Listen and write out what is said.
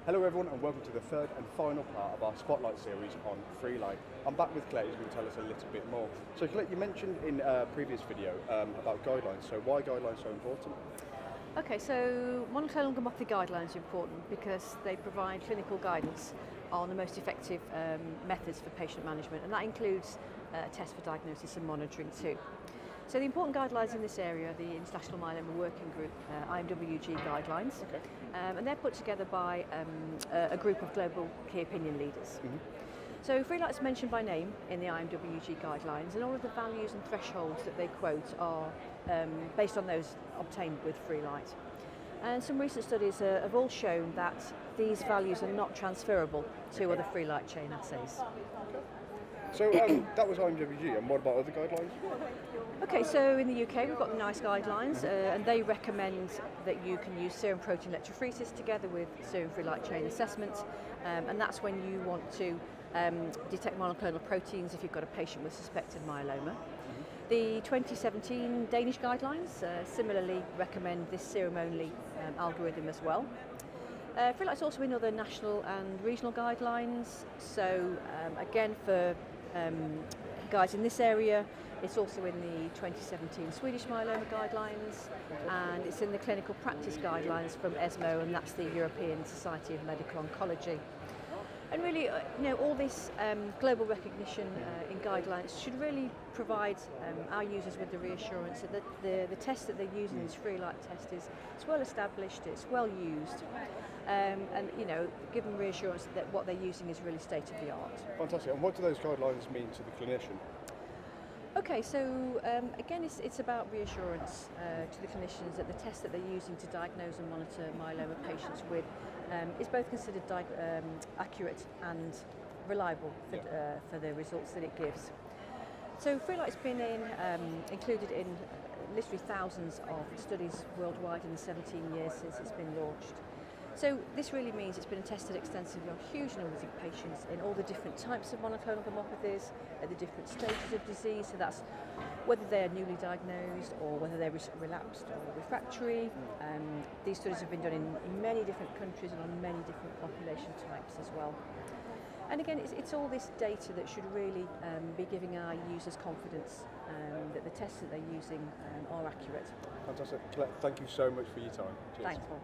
Hello everyone and welcome to the third and final part of our Spotlight series on Freelite. I'm back with Colette who's going to tell us a little bit more. So Colette, you mentioned in a previous video about guidelines, so why guidelines so important? Okay, so monoclonal gammopathy guidelines are important because they provide clinical guidance on the most effective methods for patient management, and that includes tests for diagnosis and monitoring too. So the important guidelines in this area are the International Myeloma Working Group, IMWG guidelines, and they're put together by a group of global key opinion leaders. Mm-hmm. So Freelite's mentioned by name in the IMWG guidelines, and all of the values and thresholds that they quote are based on those obtained with Freelite. And some recent studies have all shown that these values are not transferable to other Freelite chain assays. So that was IMWG, and what about other guidelines? Okay, so in the UK we've got the NICE guidelines, and they recommend that you can use serum protein electrophoresis together with serum Freelite chain assessment, and that's when you want to detect monoclonal proteins if you've got a patient with suspected myeloma. The 2017 Danish guidelines similarly recommend this serum-only algorithm as well. Freelite's also in other national and regional guidelines, so again for guys in this area, it's also in the 2017 Swedish myeloma guidelines, and it's in the clinical practice guidelines from ESMO, and that's the European Society of Medical Oncology. And really, all this global recognition in guidelines should really provide our users with the reassurance that the test that they're using, this Freelite test, is well established, it's well used, and give them reassurance that what they're using is really state of the art. Fantastic. And what do those guidelines mean to the clinician? Okay, so again, it's about reassurance to the clinicians that the test that they're using to diagnose and monitor myeloma patients with is both considered accurate and reliable for the results that it gives. So Freelite's been included in literally thousands of studies worldwide in the 17 years since it's been launched. So this really means it's been tested extensively on huge numbers of patients in all the different types of monoclonal gammopathies, at the different stages of disease, so that's whether they're newly diagnosed or whether they're relapsed or refractory. These studies have been done in many different countries and on many different population types as well. And again, it's all this data that should really be giving our users confidence that the tests that they're using are accurate. Fantastic. Colette, thank you so much for your time. Cheers. Thanks, Paul.